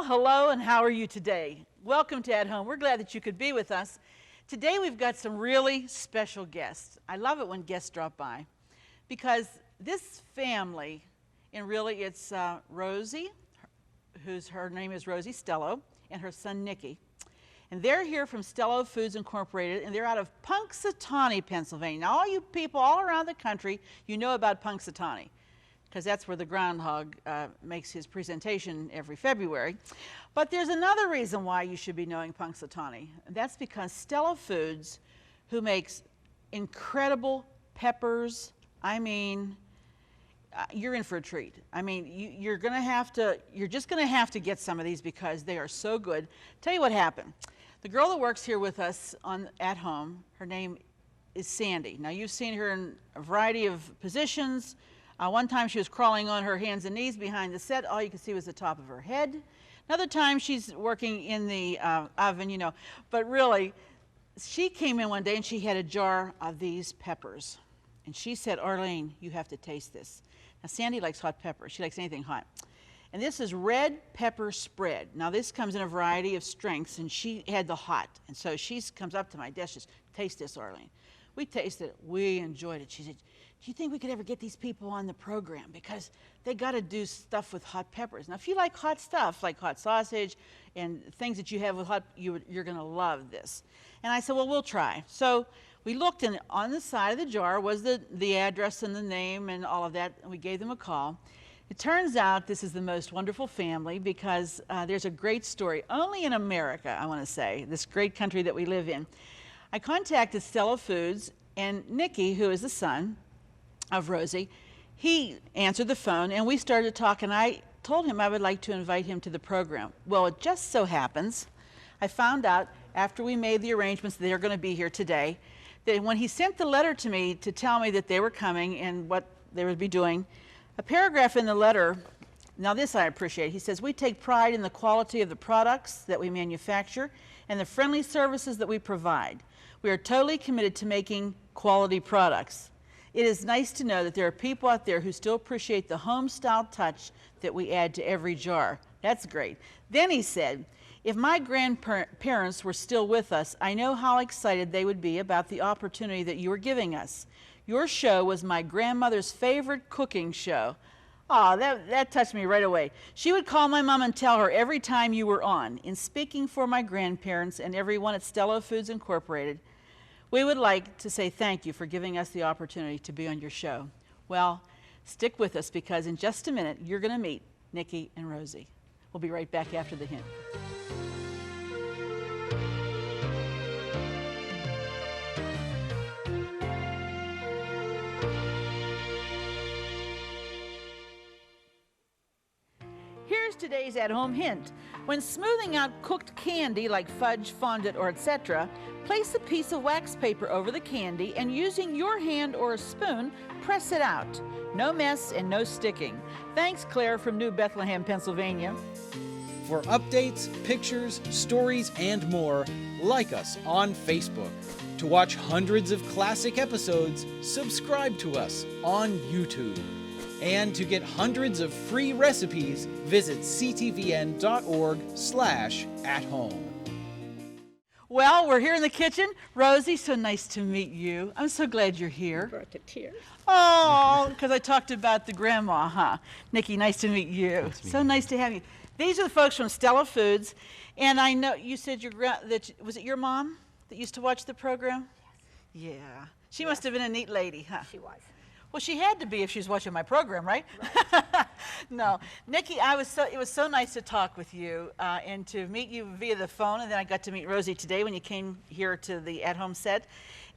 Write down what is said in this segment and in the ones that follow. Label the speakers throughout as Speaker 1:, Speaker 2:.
Speaker 1: hello, and how are you today? Welcome to At Home. We're glad that you could be with us. Today we've got some really special guests. I love it when guests drop by because this family, and really it's Rosie, her name is Rosie Stello, and her son Nikki. And they're here from Stello Foods Incorporated, and they're out of Punxsutawney, Pennsylvania. Now, all you people all around the country, you know about Punxsutawney, because that's where the groundhog makes his presentation every February. But there's another reason why you should be knowing Punxsutawney, and that's because Stello Foods, who makes incredible peppers, I mean, you're in for a treat. I mean, you're just gonna have to get some of these because they are so good. Tell you what happened. The girl that works here with us at home, her name is Sandy. Now, you've seen her in a variety of positions. One time she was crawling on her hands and knees behind the set. All you could see was the top of her head. Another time she's working in the oven, you know. But really, she came in one day and she had a jar of these peppers. And she said, Arlene, you have to taste this. Now, Sandy likes hot pepper. She likes anything hot. And this is red pepper spread. Now, this comes in a variety of strengths, and she had the hot. And so she comes up to my desk, she says, taste this, Arlene. We tasted it. We enjoyed it. She said, do you think we could ever get these people on the program? Because they got to do stuff with hot peppers. Now, if you like hot stuff, like hot sausage and things that you have with hot, you're going to love this. And I said, well, we'll try. So we looked, and on the side of the jar was the address and the name and all of that, and we gave them a call. It turns out this is the most wonderful family because there's a great story. Only in America, I want to say, this great country that we live in. I contacted Stello Foods, and Nikki, who is the son of Rosie, he answered the phone, and we started talking. I told him I would like to invite him to the program. Well, it just so happens, I found out after we made the arrangements that they're going to be here today, that when he sent the letter to me to tell me that they were coming and what they would be doing, a paragraph in the letter, now this I appreciate, he says, we take pride in the quality of the products that we manufacture and the friendly services that we provide. We are totally committed to making quality products. It is nice to know that there are people out there who still appreciate the home-style touch that we add to every jar. That's great. Then he said, if my grandparents were still with us, I know how excited they would be about the opportunity that you are giving us. Your show was my grandmother's favorite cooking show. Oh, that touched me right away. She would call my mom and tell her every time you were on. In speaking for my grandparents and everyone at Stello Foods Incorporated, we would like to say thank you for giving us the opportunity to be on your show. Well, stick with us because in just a minute, you're going to meet Nikki and Rosie. We'll be right back after the hint. Here's today's at-home hint. When smoothing out cooked candy like fudge, fondant, or etc., place a piece of wax paper over the candy and using your hand or a spoon, press it out. No mess and no sticking. Thanks, Claire from New Bethlehem, Pennsylvania.
Speaker 2: For updates, pictures, stories, and more, like us on Facebook. To watch hundreds of classic episodes, subscribe to us on YouTube. And to get hundreds of free recipes, visit ctvn.org/athome.
Speaker 1: Well, we're here in the kitchen. Rosie, so nice to meet you. I'm so glad you're here.
Speaker 3: You brought the tears.
Speaker 1: Oh, because I talked about the grandma, huh? Nikki, nice to meet you.
Speaker 2: Nice to meet
Speaker 1: So
Speaker 2: you.
Speaker 1: nice to have you. These are the folks from Stello Foods, and I know you said was it your mom that used to watch the program? Yes. Yeah. She must have been a neat lady, huh?
Speaker 3: She was.
Speaker 1: Well, she had to be if she was watching my program, right? No. Nikki, it was so nice to talk with you and to meet you via the phone, and then I got to meet Rosie today when you came here to the at-home set.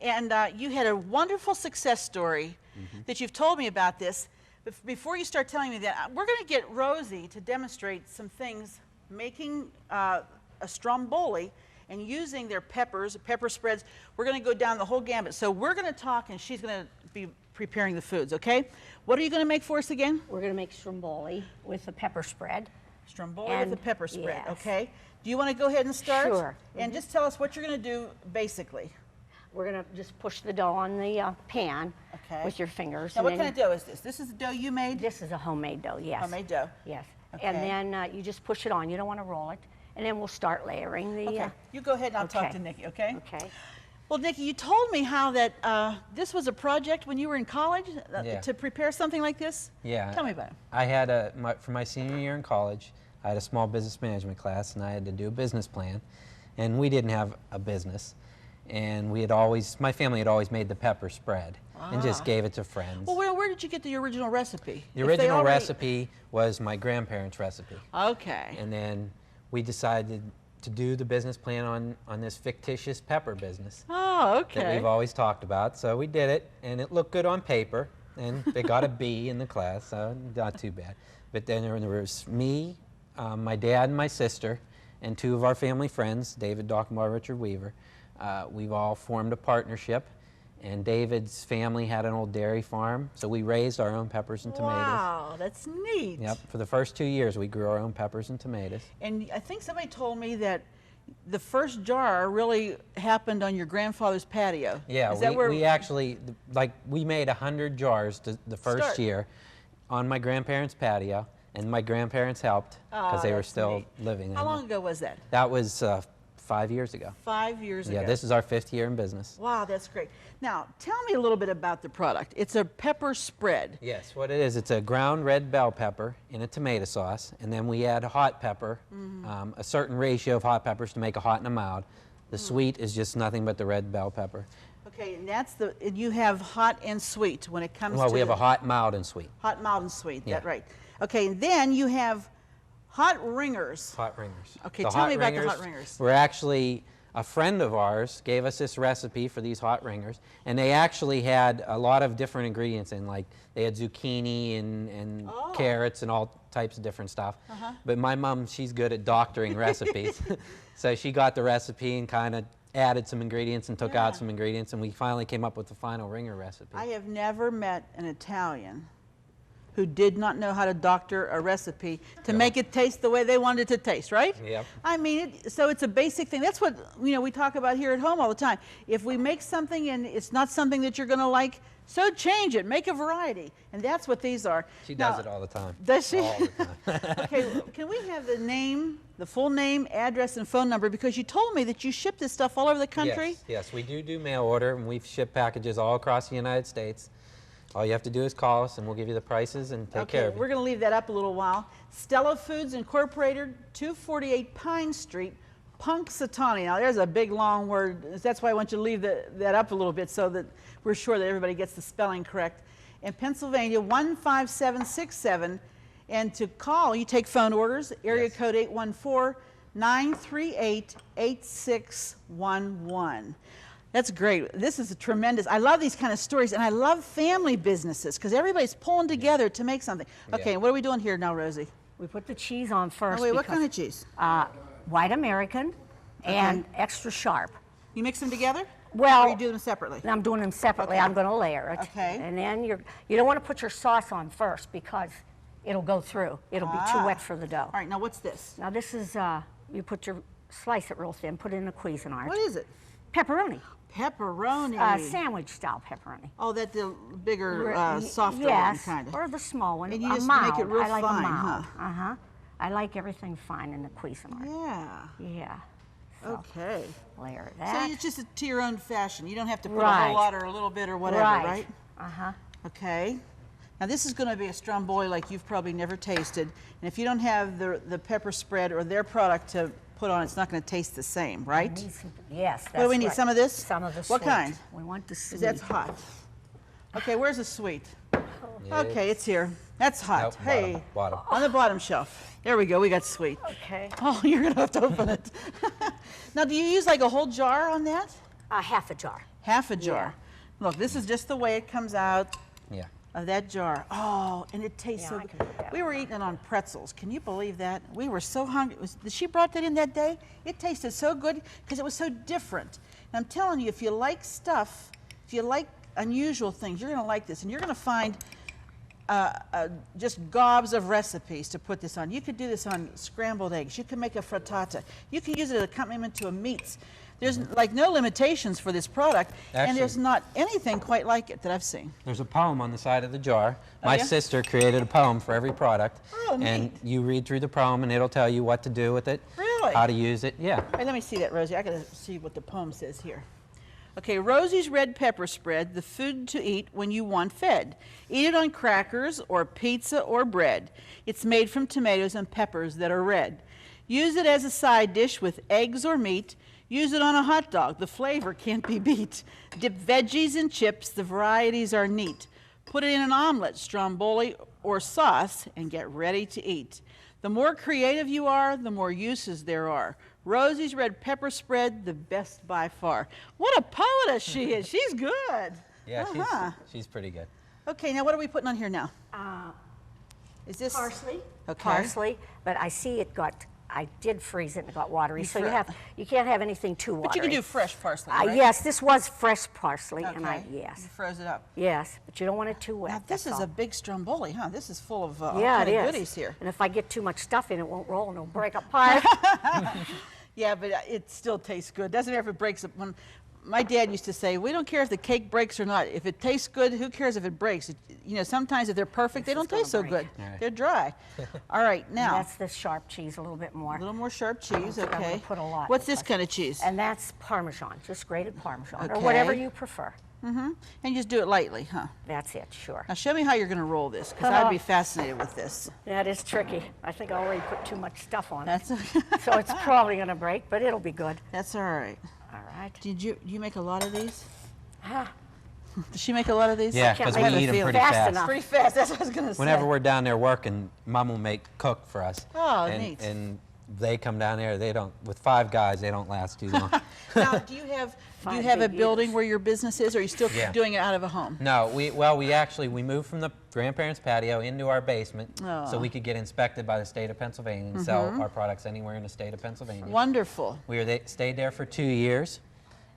Speaker 1: And you had a wonderful success story that you've told me about this. But before you start telling me that, we're going to get Rosie to demonstrate some things, making a stromboli and using their pepper spreads. We're going to go down the whole gambit. So we're going to talk, and she's going to be preparing the foods, okay? What are you going to make for us again?
Speaker 3: We're going to make stromboli with a pepper spread.
Speaker 1: Stromboli with a pepper spread,
Speaker 3: yes.
Speaker 1: okay? Do you want to go ahead and start?
Speaker 3: Sure.
Speaker 1: And just tell us what you're going to do basically.
Speaker 3: We're going to just push the dough on the pan
Speaker 1: Okay.
Speaker 3: with your fingers.
Speaker 1: Now, what kind of dough is this? This is the dough you made?
Speaker 3: This is a homemade dough, yes.
Speaker 1: Homemade dough.
Speaker 3: Yes. and then you just push it on. You don't want to roll it. And then we'll start layering the...
Speaker 1: Okay, you go ahead and I'll talk
Speaker 3: okay.
Speaker 1: to Nikki, okay?
Speaker 3: Okay.
Speaker 1: Well, Nikki, you told me how that this was a project when you were in college to prepare something like this?
Speaker 4: Yeah.
Speaker 1: Tell me about it.
Speaker 4: I had for my senior year in college, I had a small business management class, and I had to do a business plan. And we didn't have a business. And my family had always made the pepper spread and just gave it to friends.
Speaker 1: Well, where did you get the original recipe?
Speaker 4: The original recipe was my grandparents' recipe.
Speaker 1: Okay.
Speaker 4: And then we decided to do the business plan on this fictitious pepper business.
Speaker 1: Oh, okay.
Speaker 4: That we've always talked about. So we did it, and it looked good on paper, and they got a B in the class, so not too bad. But then there was me, my dad and my sister, and two of our family friends, David Dockenbaugh, Richard Weaver. We've all formed a partnership, and David's family had an old dairy farm, so we raised our own peppers and tomatoes.
Speaker 1: Wow, that's neat.
Speaker 4: Yep, for the first 2 years we grew our own peppers and tomatoes.
Speaker 1: And I think somebody told me that the first jar really happened on your grandfather's patio.
Speaker 4: Yeah, we actually, we made 100 jars the first year on my grandparents' patio, and my grandparents helped because they were still living.
Speaker 1: How long ago was that?
Speaker 4: That was 5 years ago.
Speaker 1: 5 years ago.
Speaker 4: Yeah, this is our 5th year in business.
Speaker 1: Wow, that's great. Now, tell me a little bit about the product. It's a pepper spread.
Speaker 4: Yes, what it is, it's a ground red bell pepper in a tomato sauce, and then we add hot pepper, a certain ratio of hot peppers to make a hot and a mild. The sweet is just nothing but the red bell pepper.
Speaker 1: Okay, and you have hot and sweet when it comes to...
Speaker 4: Well, we have a hot, mild, and sweet.
Speaker 1: Hot, mild, and sweet,
Speaker 4: Yeah.
Speaker 1: that's right. Okay, and then you have hot ringers.
Speaker 4: Hot ringers.
Speaker 1: Okay, tell me about the hot ringers.
Speaker 4: We're actually, a friend of ours gave us this recipe for these hot ringers, and they actually had a lot of different ingredients in, like they had zucchini and carrots and all types of different stuff. But my mom, she's good at doctoring recipes. So she got the recipe and kind of added some ingredients and took out some ingredients, and we finally came up with the final ringer recipe.
Speaker 1: I have never met an Italian who did not know how to doctor a recipe to make it taste the way they wanted it to taste, right?
Speaker 4: Yep.
Speaker 1: I mean, so it's a basic thing. That's what we talk about here at home all the time. If we make something and it's not something that you're going to like, so change it, make a variety. And that's what these are.
Speaker 4: She does it all the time.
Speaker 1: Does she?
Speaker 4: All the time.
Speaker 1: Okay, can we have the name, the full name, address, and phone number? Because you told me that you ship this stuff all over the country.
Speaker 4: Yes, we do mail order, and we've shipped packages all across the United States. All you have to do is call us, and we'll give you the prices and take care of you.
Speaker 1: We're going to leave that up a little while. Stello Foods Incorporated, 248 Pine Street, Punxsutawney. Now, there's a big, long word. That's why I want you to leave that up a little bit so that we're sure that everybody gets the spelling correct. In Pennsylvania, 15767. And to call, you take phone orders, area code 814-938-8611. That's great. This is a tremendous. I love these kind of stories, and I love family businesses because everybody's pulling together to make something. Okay, what are we doing here now, Rosie?
Speaker 3: We put the cheese on first.
Speaker 1: Oh, wait, what kind of cheese?
Speaker 3: White American and extra sharp.
Speaker 1: You mix them together?
Speaker 3: Well,
Speaker 1: or you do them separately?
Speaker 3: I'm doing them separately. I'm going to layer it.
Speaker 1: Okay.
Speaker 3: And then you don't want to put your sauce on first because it'll go through. It'll be too wet for the dough.
Speaker 1: All right, now what's this?
Speaker 3: Now this is, you slice it real thin, put it in a Cuisinart.
Speaker 1: What is it?
Speaker 3: Pepperoni.
Speaker 1: Pepperoni.
Speaker 3: Sandwich style pepperoni.
Speaker 1: Oh, that's the bigger, softer one, kind of.
Speaker 3: Or the small one.
Speaker 1: And you just
Speaker 3: mild.
Speaker 1: make it real
Speaker 3: I like
Speaker 1: fine,
Speaker 3: a mild.
Speaker 1: huh?
Speaker 3: I like everything fine in the Cuisinart.
Speaker 1: Yeah.
Speaker 3: Yeah. So
Speaker 1: Okay.
Speaker 3: layer
Speaker 1: So
Speaker 3: that.
Speaker 1: it's just to your own fashion. You don't have to put a whole lot or a little bit or whatever, right? Okay. Now this is going to be a stromboli like you've probably never tasted. And if you don't have the pepper spread or their product to put on, it's not going to taste the same, right?
Speaker 3: Yes, that's
Speaker 1: What do we need?
Speaker 3: right.
Speaker 1: Some of this?
Speaker 3: Some of the
Speaker 1: What
Speaker 3: sweet.
Speaker 1: kind?
Speaker 3: We want the sweet.
Speaker 1: That's hot. Okay, where's the sweet?
Speaker 4: Yeah.
Speaker 1: Okay, it's here. That's hot.
Speaker 4: Nope,
Speaker 1: Hey,
Speaker 4: bottom.
Speaker 1: on the bottom shelf. There we go, we got sweet.
Speaker 3: Okay.
Speaker 1: Oh, you're going to have to open it. Now, do you use like a whole jar on that?
Speaker 3: Half a jar.
Speaker 1: Half a jar. Look, this is just the way it comes out
Speaker 4: Yeah.
Speaker 1: of that jar. Oh, and it tastes so
Speaker 3: I
Speaker 1: good.
Speaker 3: can do that
Speaker 1: We were eating it on pretzels. Can you believe that? We were so hungry. She brought that in that day. It tasted so good because it was so different. And I'm telling you, if you like stuff, if you like unusual things, you're going to like this. And you're going to find just gobs of recipes to put this on. You could do this on scrambled eggs. You can make a frittata. You can use it as an accompaniment to a meats. There's like no limitations for this product, and
Speaker 4: Actually-
Speaker 1: there's not anything quite like it that I've seen.
Speaker 4: There's a poem on the side of the jar. My
Speaker 1: yeah?
Speaker 4: sister created a poem for every product.
Speaker 1: Oh,
Speaker 4: and
Speaker 1: neat.
Speaker 4: you read through the poem and it'll tell you what to do with it,
Speaker 1: Really?
Speaker 4: how to use it. Yeah.
Speaker 1: All right, let me see that, Rosie. I gotta see what the poem says here. Okay, Rosie's red pepper spread, the food to eat when you want fed. Eat it on crackers or pizza or bread. It's made from tomatoes and peppers that are red. Use it as a side dish with eggs or meat. Use it on a hot dog. The flavor can't be beat. Dip veggies in chips. The varieties are neat. Put it in an omelet, stromboli, or sauce, and get ready to eat. The more creative you are, the more uses there are. Rosie's red pepper spread, the best by far. What a poetess she is. She's good.
Speaker 4: Yeah,
Speaker 1: Uh-huh.
Speaker 4: she's pretty good.
Speaker 1: Okay, now what are we putting on here now? Is this
Speaker 3: Parsley.
Speaker 1: Okay.
Speaker 3: Parsley, but I see I did freeze it and it got watery, so
Speaker 1: fr-
Speaker 3: you can't have anything too watery.
Speaker 1: But you can do fresh parsley, right?
Speaker 3: Yes, this was fresh parsley, and
Speaker 1: Okay. You
Speaker 3: yes.
Speaker 1: froze it up.
Speaker 3: Yes, but you don't want it too wet.
Speaker 1: Now, this
Speaker 3: that's
Speaker 1: is
Speaker 3: all.
Speaker 1: a big stromboli, huh? This is full of all
Speaker 3: Yeah,
Speaker 1: kind
Speaker 3: it
Speaker 1: of
Speaker 3: is.
Speaker 1: goodies here.
Speaker 3: And if I get too much stuff in, it won't roll and it'll break apart.
Speaker 1: Yeah, but it still tastes good. Doesn't matter if it breaks. When my dad used to say, we don't care if the cake breaks or not. If it tastes good, who cares if it breaks? You know, sometimes if they're perfect, they
Speaker 3: This
Speaker 1: don't
Speaker 3: is
Speaker 1: taste so
Speaker 3: gonna
Speaker 1: good.
Speaker 3: break.
Speaker 4: All right.
Speaker 1: They're dry. All right, now,
Speaker 3: That's the sharp cheese a little bit more.
Speaker 1: a little more sharp cheese,
Speaker 3: I'm gonna
Speaker 1: okay.
Speaker 3: put a lot
Speaker 1: What's this
Speaker 3: because-
Speaker 1: kind of cheese?
Speaker 3: And that's Parmesan, just grated Parmesan, or
Speaker 1: Okay.
Speaker 3: whatever you prefer.
Speaker 1: And you just do it lightly, huh?
Speaker 3: That's it, sure.
Speaker 1: Now, show me how you're going to roll this, because I'd be fascinated with this.
Speaker 3: That is tricky. I think I already put too much stuff on it.
Speaker 1: That's,
Speaker 3: So it's probably going to break, but it'll be good.
Speaker 1: that's all right.
Speaker 3: All right.
Speaker 1: Do you make a lot of these?
Speaker 3: Ah,
Speaker 1: Does she make a lot of these?
Speaker 4: Yeah,
Speaker 3: can't
Speaker 4: because
Speaker 3: make
Speaker 4: we
Speaker 3: it
Speaker 4: eat them
Speaker 1: feel
Speaker 4: pretty
Speaker 3: fast
Speaker 4: fast.
Speaker 3: enough.
Speaker 1: Pretty fast, that's what I was going to say.
Speaker 4: Whenever we're down there working, Mom will make cook for us.
Speaker 1: Oh,
Speaker 4: and,
Speaker 1: neat.
Speaker 4: And they come down there. They don't. With 5 guys, they don't last too long.
Speaker 1: Now, do you have
Speaker 3: Five
Speaker 1: a
Speaker 3: big
Speaker 1: building
Speaker 3: eaters.
Speaker 1: where your business is, or are you still
Speaker 4: Yeah.
Speaker 1: doing it out of a home?
Speaker 4: No, we moved from the grandparents' patio into our basement so we could get inspected by the state of Pennsylvania and sell our products anywhere in the state of Pennsylvania.
Speaker 1: Wonderful.
Speaker 4: Stayed there for 2 years,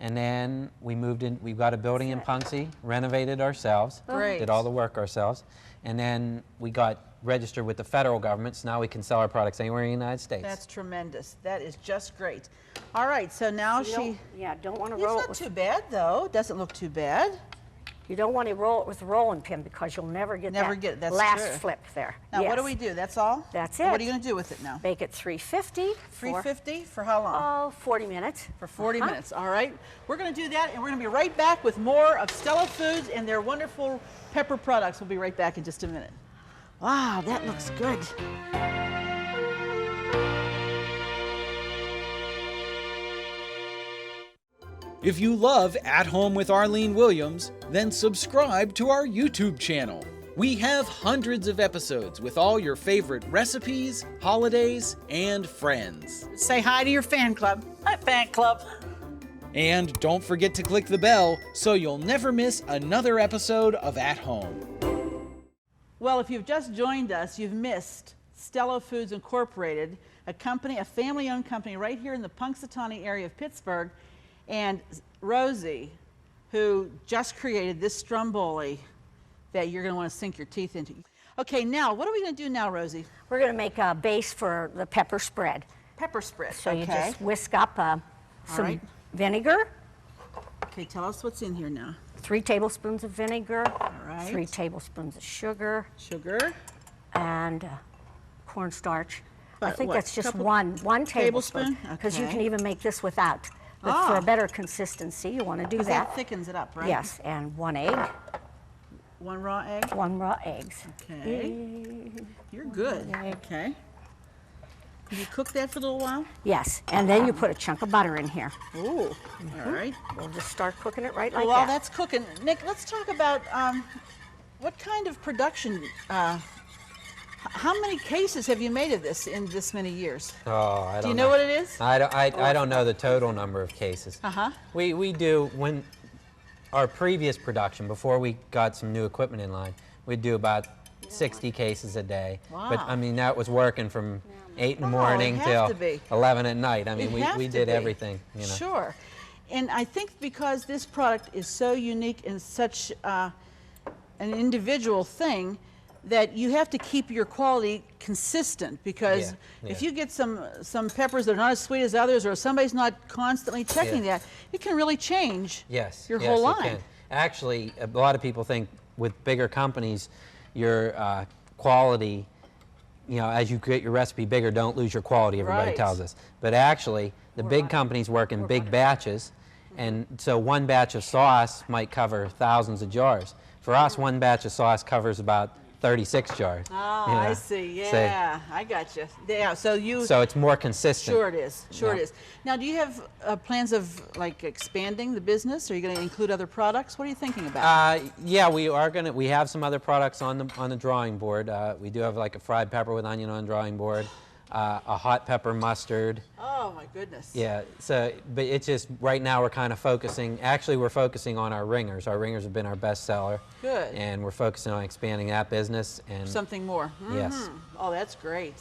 Speaker 4: and then we moved in. We got a building in Punxsutawney, renovated ourselves,
Speaker 1: Great.
Speaker 4: did all the work ourselves, and then we got registered with the federal government, so now we can sell our products anywhere in the United States.
Speaker 1: That's tremendous. That is just great. All right, so now
Speaker 3: don't want to
Speaker 1: It's
Speaker 3: roll it
Speaker 1: not
Speaker 3: with.
Speaker 1: too bad, though. It doesn't look too bad.
Speaker 3: You don't want to roll it with a rolling pin because you'll never get
Speaker 1: That's
Speaker 3: last
Speaker 1: true.
Speaker 3: flip there.
Speaker 1: Now, what
Speaker 3: Yes.
Speaker 1: do we do? That's all?
Speaker 3: That's
Speaker 1: And What
Speaker 3: it.
Speaker 1: are you going to do with it now?
Speaker 3: Bake it 350.
Speaker 1: 350 for how long?
Speaker 3: 40 minutes.
Speaker 1: For 40 minutes. All right. We're going to do that, and we're going to be right back with more of Stello Foods and their wonderful pepper products. We'll be right back in just a minute. Wow, that looks good.
Speaker 2: If you love At Home with Arlene Williams, then subscribe to our YouTube channel. We have hundreds of episodes with all your favorite recipes, holidays, and friends.
Speaker 1: Say hi to your fan club. Hi, fan club.
Speaker 2: And don't forget to click the bell so you'll never miss another episode of At Home.
Speaker 1: Well, if you've just joined us, you've missed Stello Foods Incorporated, a family-owned company right here in the Punxsutawney area of Pittsburgh, and Rosie, who just created this stromboli that you're going to want to sink your teeth into. Okay, now, what are we going to do now, Rosie?
Speaker 3: We're going to make a base for the pepper spread.
Speaker 1: Pepper spread.
Speaker 3: So
Speaker 1: okay.
Speaker 3: you just whisk up some
Speaker 1: right.
Speaker 3: vinegar,
Speaker 1: Okay, tell us what's in here now.
Speaker 3: 3 tablespoons of vinegar,
Speaker 1: right.
Speaker 3: 3 tablespoons of sugar,
Speaker 1: Sugar.
Speaker 3: and cornstarch. I
Speaker 1: But
Speaker 3: think
Speaker 1: what,
Speaker 3: that's just
Speaker 1: couple-
Speaker 3: one tablespoon.
Speaker 1: tablespoon?
Speaker 3: Because you
Speaker 1: Okay.
Speaker 3: can even make this without. But for
Speaker 1: Ah.
Speaker 3: a better consistency, you want to do
Speaker 1: Because
Speaker 3: that.
Speaker 1: that thickens it up, right?
Speaker 3: Yes, and 1 egg,
Speaker 1: 1 raw egg.
Speaker 3: 1 raw eggs.
Speaker 1: Okay. You're good. Okay. Can you cook that for a little while?
Speaker 3: Yes, and then you put a chunk of butter in here.
Speaker 1: Ooh. All right.
Speaker 3: We'll just start cooking it right like
Speaker 1: Well, while
Speaker 3: that.
Speaker 1: that's cooking, Nick, let's talk about what kind of production. How many cases have you made of this in this many years?
Speaker 4: Oh, I don't
Speaker 1: Do you know what it is?
Speaker 4: I don't know the total number of cases.
Speaker 1: Uh-huh.
Speaker 4: We do, when our previous production, before we got some new equipment in line, we'd do about 60 cases a day. But
Speaker 1: Wow.
Speaker 4: I mean, that was working from 8 in the
Speaker 1: Wow, it'd
Speaker 4: morning
Speaker 1: have
Speaker 4: till
Speaker 1: to be.
Speaker 4: 11 at night. I mean,
Speaker 1: It'd have
Speaker 4: we
Speaker 1: to
Speaker 4: did
Speaker 1: be.
Speaker 4: everything, you know.
Speaker 1: Sure. And I think because this product is so unique and such an individual thing, that you have to keep your quality consistent, because if you get some peppers that are not as sweet as others, or somebody's not constantly checking that, it can really change your whole line.
Speaker 4: It can. Actually, a lot of people think with bigger companies, your quality, you know, as you get your recipe bigger, don't lose your quality, everybody tells us. But actually, the big companies work in big batches, and so one batch of sauce might cover thousands of jars. For us, one batch of sauce covers about 36 jars.
Speaker 1: Oh,
Speaker 4: you know?
Speaker 1: I see. Yeah, I got you. Yeah, so
Speaker 4: it's more consistent.
Speaker 1: Sure it is. Sure it is. Now, do you have plans of like expanding the business? Are you going to include other products? What are you thinking about?
Speaker 4: Yeah, we are going to. We have some other products on the drawing board. We do have like a fried pepper with onion on the drawing board, a hot pepper mustard.
Speaker 1: Oh my goodness.
Speaker 4: Yeah. So, but it's just right now we're kind of focusing. Actually, we're focusing on our ringers. Our ringers have been our best seller.
Speaker 1: Good.
Speaker 4: And we're focusing on expanding that business and
Speaker 1: something more.
Speaker 4: Yes.
Speaker 1: Oh, that's great.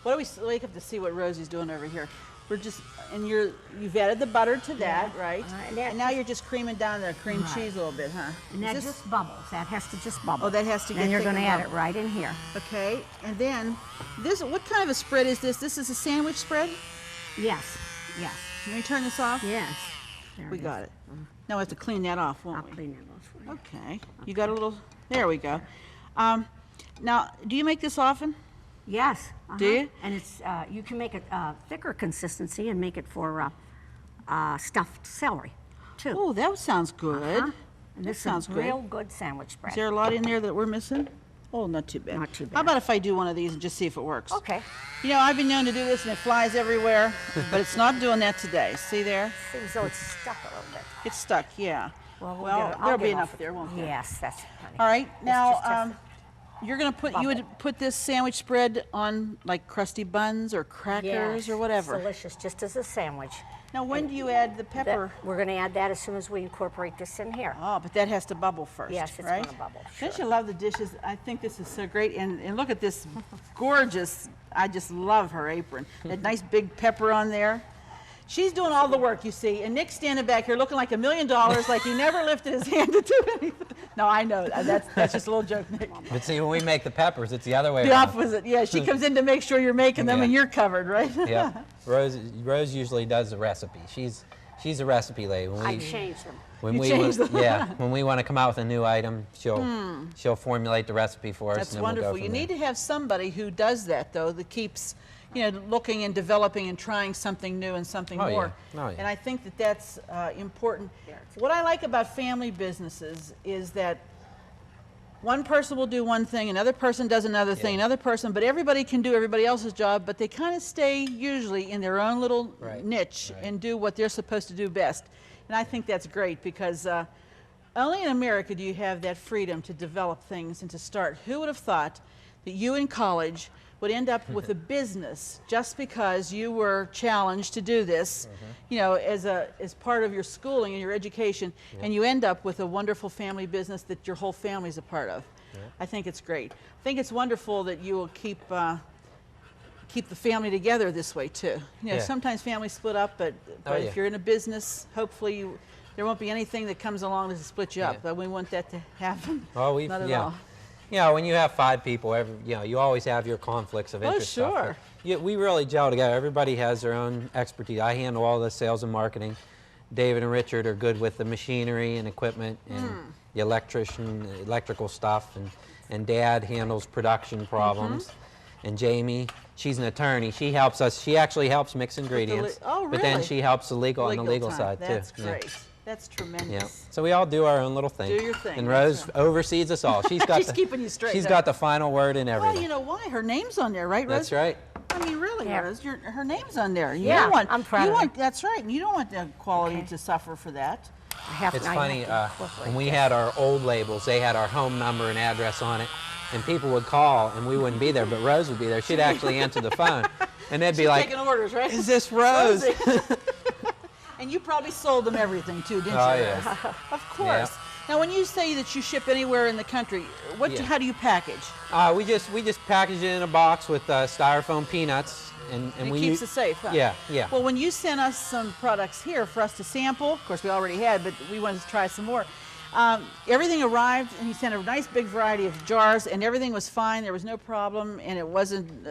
Speaker 1: What do we wake up to see what Rosie's doing over here? We're just, and you've added the butter to that, right? And now you're just creaming down the cream cheese a little bit, huh?
Speaker 3: And that just bubbles. That has to just bubble.
Speaker 1: Oh, that has to get.
Speaker 3: Then you're going to add it right in here.
Speaker 1: Okay, and then this. What kind of a spread is this? This is a sandwich spread.
Speaker 3: Yes. Yes.
Speaker 1: Can we turn this off?
Speaker 3: Yes.
Speaker 1: We got it. Now we have to clean that off, won't
Speaker 3: I'll
Speaker 1: we?
Speaker 3: clean that off for you.
Speaker 1: Okay. You got a little. There we go. Now, do you make this often?
Speaker 3: Yes.
Speaker 1: Do you?
Speaker 3: And it's you can make it thicker consistency and make it for stuffed celery, too.
Speaker 1: Oh, that sounds good.
Speaker 3: And
Speaker 1: That
Speaker 3: this
Speaker 1: sounds
Speaker 3: is
Speaker 1: good.
Speaker 3: real good sandwich bread.
Speaker 1: Is there a lot in there that we're missing? Oh, not too bad.
Speaker 3: Not too bad.
Speaker 1: How about if I do one of these and just see if it works?
Speaker 3: Okay.
Speaker 1: You know, I've been known to do this and it flies everywhere, but it's not doing that today. See there?
Speaker 3: Seems though it's stuck a little bit.
Speaker 1: It's stuck, yeah.
Speaker 3: I'll
Speaker 1: there'll
Speaker 3: get
Speaker 1: be
Speaker 3: it
Speaker 1: enough
Speaker 3: off.
Speaker 1: there, won't there?
Speaker 3: Yes, that's funny.
Speaker 1: All right,
Speaker 3: It's
Speaker 1: now
Speaker 3: just
Speaker 1: you're gonna put you would put this sandwich spread on like crusty buns or crackers or whatever.
Speaker 3: Delicious, just as a sandwich.
Speaker 1: Now, when do you add the pepper?
Speaker 3: We're going to add that as soon as we incorporate this in here.
Speaker 1: Oh, but that has to bubble first,
Speaker 3: Yes, it's
Speaker 1: right?
Speaker 3: gonna bubble,
Speaker 1: Don't
Speaker 3: sure.
Speaker 1: you love the dishes? I think this is so great. And look at this gorgeous, I just love her apron. That nice big pepper on there. She's doing all the work, you see. And Nick's standing back here looking like $1 million, like he never lifted his hand to do anything. No, I know. That's just a little joke, Nick.
Speaker 4: But see, when we make the peppers, it's the other way
Speaker 1: The
Speaker 4: around.
Speaker 1: opposite. Yeah, she comes in to make sure you're making them and you're covered, right?
Speaker 4: Yeah. Rose usually does the recipe. She's a recipe lady.
Speaker 3: I changed them.
Speaker 4: When
Speaker 1: You
Speaker 4: we
Speaker 1: change them.
Speaker 4: when we want to come out with a new item, she'll formulate the recipe for us.
Speaker 1: That's
Speaker 4: and then
Speaker 1: wonderful.
Speaker 4: We'll go
Speaker 1: You
Speaker 4: from
Speaker 1: need
Speaker 4: there.
Speaker 1: to have somebody who does that, though, that keeps, you know, looking and developing and trying something new and something
Speaker 4: Oh, yeah.
Speaker 1: more.
Speaker 4: Oh, yeah.
Speaker 1: And I think that that's important. What I like about family businesses is that one person will do one thing, another person does another thing, another person, but everybody can do everybody else's job, but they kind of stay usually in their own little niche and do what they're supposed to do best. And I think that's great because only in America do you have that freedom to develop things and to start. Who would have thought that you in college would end up with a business just because you were challenged to do this, you know, as part of your schooling and your education, and you end up with a wonderful family business that your whole family's a part of. I think it's great. I think it's wonderful that you will keep the family together this way too. You know, sometimes families split up, but if you're in a business, hopefully there won't be anything that comes along to split you up. But we want that to happen.
Speaker 4: Oh,
Speaker 1: Not at all.
Speaker 4: You know, when you have 5 people, you always have your conflicts of interest.
Speaker 1: Oh, sure.
Speaker 4: Stuff, we really gel together. Everybody has their own expertise. I handle all the sales and marketing. David and Richard are good with the machinery and equipment and the electrical stuff, and Dad handles production problems. And Jamie, she's an attorney. She helps us. She actually helps mix ingredients.
Speaker 1: Oh, really?
Speaker 4: But then she helps the legal on the legal
Speaker 1: time.
Speaker 4: side
Speaker 1: That's
Speaker 4: too.
Speaker 1: great. That's tremendous.
Speaker 4: Yeah. So we all do our own little thing.
Speaker 1: Do your thing.
Speaker 4: And
Speaker 1: That's
Speaker 4: Rose oversees us all. She's got
Speaker 1: She's keeping you straight.
Speaker 4: She's got the final word in everything.
Speaker 1: Well, you know why? Her name's on there, right, Rose?
Speaker 4: That's right.
Speaker 1: I mean, really,
Speaker 3: Yeah.
Speaker 1: Rose, her name's on there. You
Speaker 3: Yeah,
Speaker 1: don't want,
Speaker 3: I'm proud of her.
Speaker 1: That's right. You don't want the quality to suffer for that.
Speaker 4: It's funny, when we had our old labels, they had our home number and address on it, and people would call, and we wouldn't be there, but Rose would be there. She'd actually answer the phone, and they'd be like,
Speaker 1: taking orders, right?
Speaker 4: "Is this Rose?"
Speaker 1: And you probably sold them everything, too, didn't you,
Speaker 4: Oh,
Speaker 1: Rose?
Speaker 4: yeah.
Speaker 1: Of course. Now, when you say that you ship anywhere in the country, how do you package?
Speaker 4: We just package it in a box with styrofoam peanuts, and
Speaker 1: It
Speaker 4: we
Speaker 1: keeps it safe, huh?
Speaker 4: Yeah, yeah.
Speaker 1: Well, when you sent us some products here for us to sample, of course we already had, but we wanted to try some more. Everything arrived, and he sent a nice big variety of jars, and everything was fine. There was no problem, and it wasn't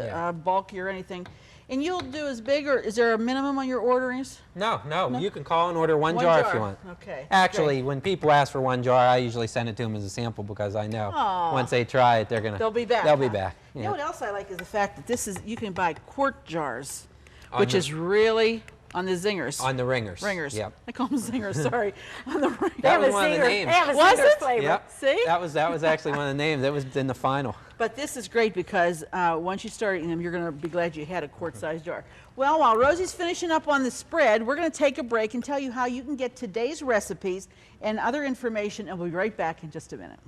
Speaker 1: bulky or anything. And you'll do as big, or is there a minimum on your orderings?
Speaker 4: No, you can call and order one jar if you want.
Speaker 1: Okay.
Speaker 4: Actually,
Speaker 1: great.
Speaker 4: when people ask for one jar, I usually send it to them as a sample because I know once they try it, they'll be back. They'll be back.
Speaker 1: You know what else I like is the fact that you can buy quart jars, which is really on the zingers.
Speaker 4: On the ringers.
Speaker 1: Ringers.
Speaker 4: Yep.
Speaker 1: I call them zingers, sorry. On the ringers.
Speaker 4: That was one of the names.
Speaker 3: They have a
Speaker 1: Was
Speaker 3: zinger
Speaker 1: it?
Speaker 3: flavor.
Speaker 4: Yep.
Speaker 1: See?
Speaker 4: That was actually one of the names. That was in the final.
Speaker 1: But this is great because once you start eating them, you're going to be glad you had a quart-sized jar. Well, while Rosie's finishing up on the spread, we're going to take a break and tell you how you can get today's recipes and other information, and we'll be right back in just a minute.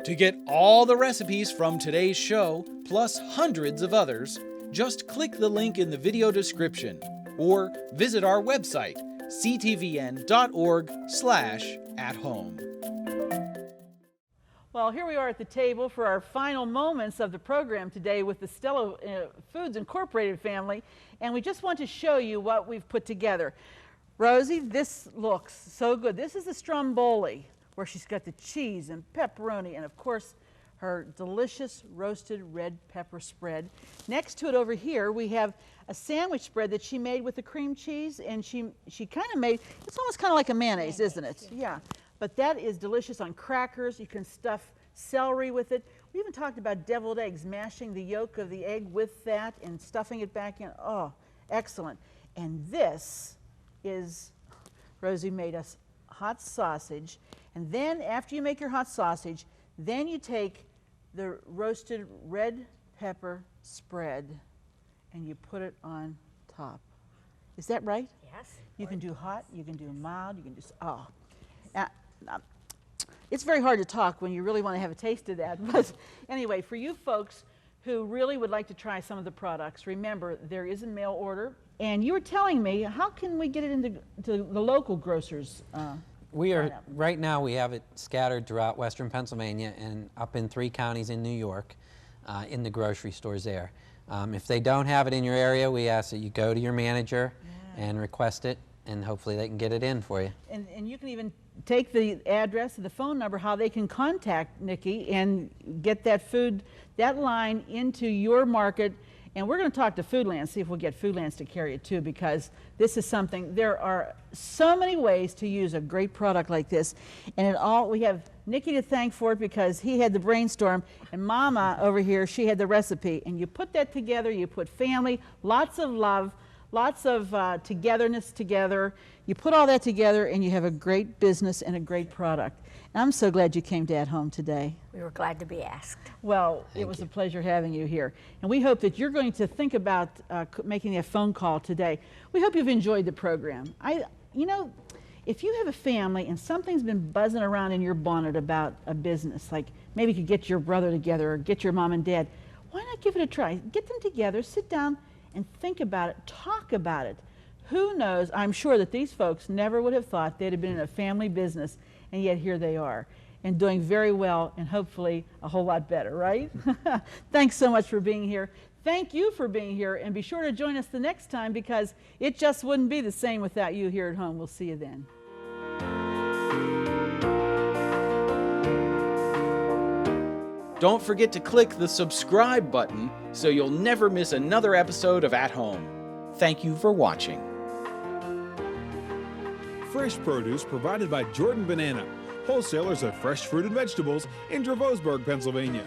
Speaker 2: To get all the recipes from today's show, plus hundreds of others, just click the link in the video description or visit our website, ctvn.org/at-home.
Speaker 1: Well, here we are at the table for our final moments of the program today with the Stello Foods Incorporated family, and we just want to show you what we've put together. Rosie, this looks so good. This is the stromboli, where she's got the cheese and pepperoni and, of course, her delicious roasted red pepper spread. Next to it over here, we have a sandwich spread that she made with the cream cheese, and she kind of made, it's almost kind of like a mayonnaise, isn't it? Yeah. But that is delicious on crackers. You can stuff celery with it. We even talked about deviled eggs, mashing the yolk of the egg with that and stuffing it back in. Oh, excellent. And this is, Rosie made us hot sausage. And then after you make your hot sausage, then you take the roasted red pepper spread and you put it on top. Is that right?
Speaker 3: Yes.
Speaker 1: You can do hot, you can do mild, you can do, it's very hard to talk when you really want to have a taste of that. But anyway, for you folks who really would like to try some of the products, remember there is a mail order. And you were telling me, how can we get it into the local grocers?
Speaker 4: Right now we have it scattered throughout western Pennsylvania and up in 3 counties in New York, in the grocery stores there. If they don't have it in your area, we ask that you go to your manager and request it, and hopefully they can get it in for you.
Speaker 1: And you can even take the address and the phone number, how they can contact Nikki and get that food, that line into your market. And we're going to talk to Foodlands, see if we'll get Foodlands to carry it too, because this is something, there are so many ways to use a great product like this. And we have Nikki to thank for it because he had the brainstorm, and Mama over here, she had the recipe. And you put that together, you put family, lots of love, lots of togetherness together. You put all that together and you have a great business and a great product. And I'm so glad you came to At Home today.
Speaker 3: We were glad to be asked.
Speaker 1: Well, it was a pleasure having you here. And we hope that you're going to think about making a phone call today. We hope you've enjoyed the program. You know, if you have a family and something's been buzzing around in your bonnet about a business, like maybe you could get your brother together or get your mom and dad, why not give it a try? Get them together, sit down and think about it, talk about it. Who knows, I'm sure that these folks never would have thought they'd have been in a family business, and yet here they are, and doing very well and hopefully a whole lot better, right? Thanks so much for being here. Thank you for being here, and be sure to join us the next time because it just wouldn't be the same without you here at home. We'll see you then.
Speaker 2: Don't forget to click the subscribe button so you'll never miss another episode of At Home. Thank you for watching.
Speaker 5: Fresh produce provided by Jordan Banana, wholesalers of fresh fruit and vegetables in Dravosburg, Pennsylvania.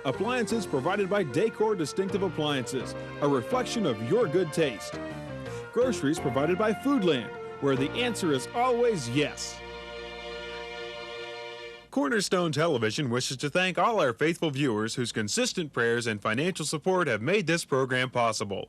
Speaker 5: Appliances provided by Decor Distinctive Appliances, a reflection of your good taste. Groceries provided by Foodland, where the answer is always yes. Cornerstone Television wishes to thank all our faithful viewers whose consistent prayers and financial support have made this program possible.